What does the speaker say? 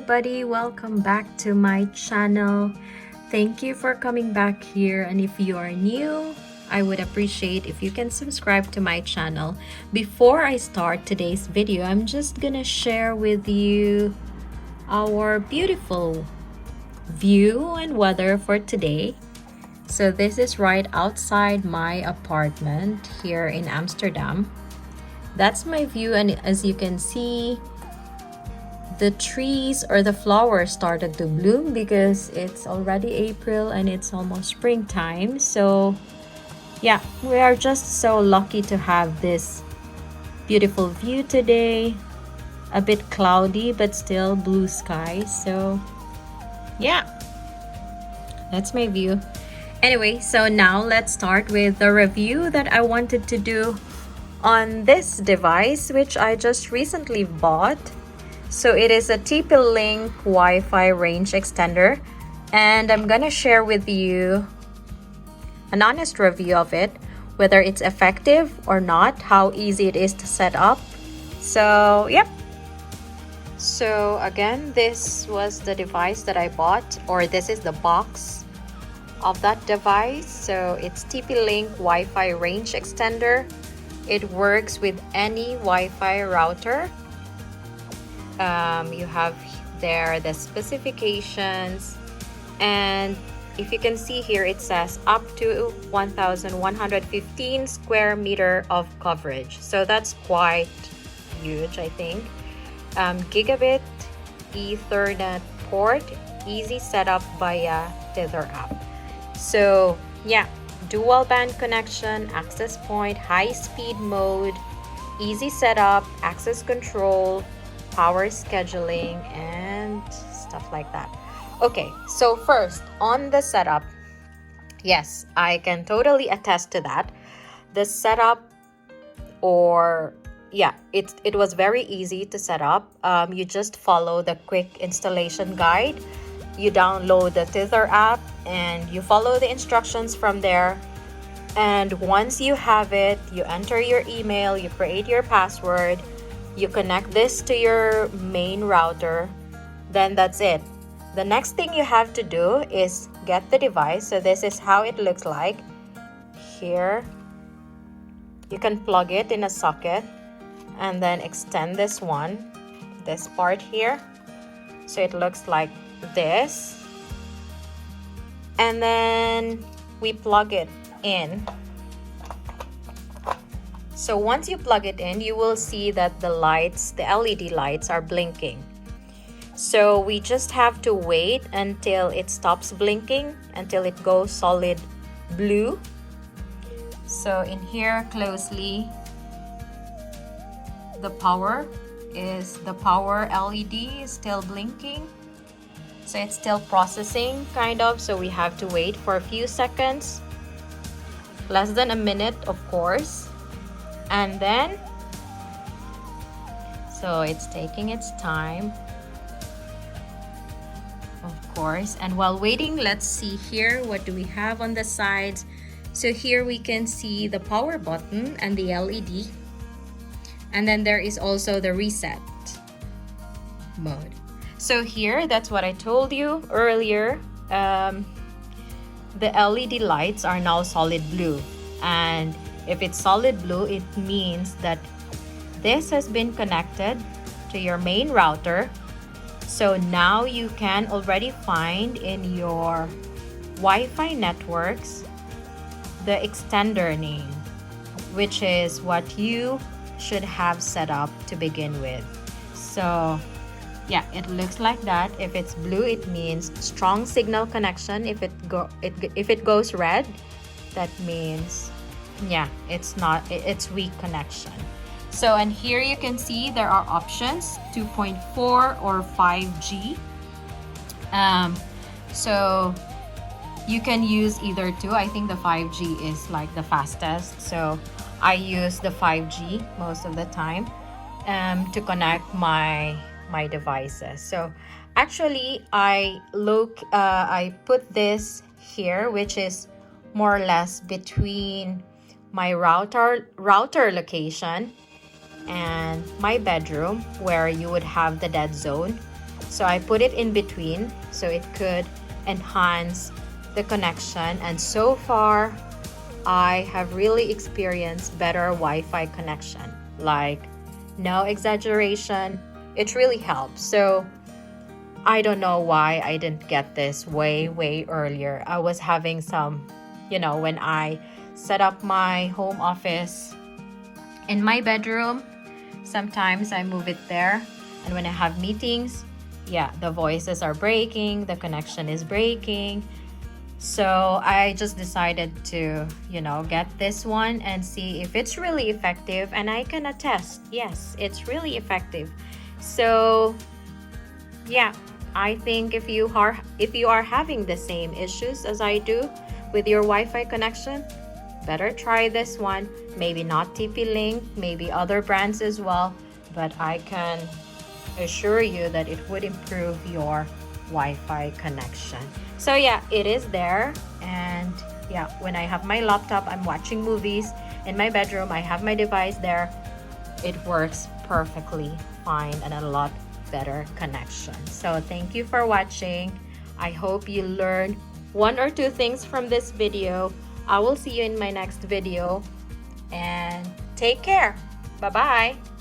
everybody, welcome back to my channel. Thank you for coming back here, and if you are new, I would appreciate if you can subscribe to my channel. Before I start today's video, I'm just gonna share with you our beautiful view and weather for today. So this is right outside my apartment here in Amsterdam. That's my view, and as you can see, the trees or the flowers started to bloom because it's already April and it's almost springtime. So yeah, we are just so lucky to have this beautiful view today. A bit cloudy but still blue skies. So yeah, that's my view. Anyway, so now let's start with the review that I wanted to do on this device, which I just recently bought. So it is a TP-Link Wi-Fi range extender, and I'm gonna share with you an honest review of it, whether it's effective or not, how easy it is to set up. So yep. So again, this was the device that I bought, or this is the box of that device. So it's TP-Link Wi-Fi range extender. It works with any Wi-Fi router. You have there the specifications, and if you can see here, it says up to 1115 square meter of coverage. So that's quite huge, I think. Gigabit Ethernet port, easy setup via Tether app. So yeah, dual band connection, access point, high speed mode, easy setup, access control, power scheduling, and stuff like that. Okay, so first on the setup, yes, I can totally attest to that. The setup, or yeah, it was very easy to set up. You just follow the quick installation guide. You download the Tether app and you follow the instructions from there. And once you have it, you enter your email, you create your password, you connect this to your main router, then that's it. The next thing you have to do is get the device. So this is how it looks like. Here, you can plug it in a socket and then extend this part here. So it looks like this. And then we plug it in. So once you plug it in, you will see that the lights, the LED lights, are blinking. So we just have to wait until it stops blinking, until it goes solid blue. So in here closely, the power LED is still blinking. So it's still processing kind of, so we have to wait for a few seconds, less than a minute of course. And then, so it's taking its time, of course. And while waiting, let's see here, what do we have on the sides? So here we can see the power button and the LED. And then there is also the reset mode. So here, that's what I told you earlier. The LED lights are now solid blue. And if it's solid blue, it means that this has been connected to your main router. So now you can already find in your Wi-Fi networks the extender name, which is what you should have set up to begin with. So yeah, it looks like that. If it's blue, it means strong signal connection. If it goes red, that means yeah, it's weak connection. So, and here you can see there are options 2.4 or 5G. So you can use either two. I think the 5G is like the fastest, so I use the 5G most of the time to connect my devices. So actually I put this here, which is more or less between my router location and my bedroom, where you would have the dead zone. So I put it in between so it could enhance the connection, and so far I have really experienced better Wi-Fi connection. Like, no exaggeration, it really helps. So I don't know why I didn't get this way earlier. I was having some, when I set up my home office in my bedroom, sometimes I move it there. And when I have meetings, yeah, the voices are breaking, the connection is breaking. So I just decided to, get this one and see if it's really effective. And I can attest, yes, it's really effective. So yeah, I think if you are having the same issues as I do with your Wi-Fi connection, better try this one. Maybe not TP-Link, maybe other brands as well, but I can assure you that it would improve your Wi-Fi connection. So yeah, it is there. And yeah, when I have my laptop, I'm watching movies in my bedroom, I have my device there, it works perfectly fine and a lot better connection. So thank you for watching. I hope you learned one or two things from this video. I will see you in my next video, and take care. Bye bye.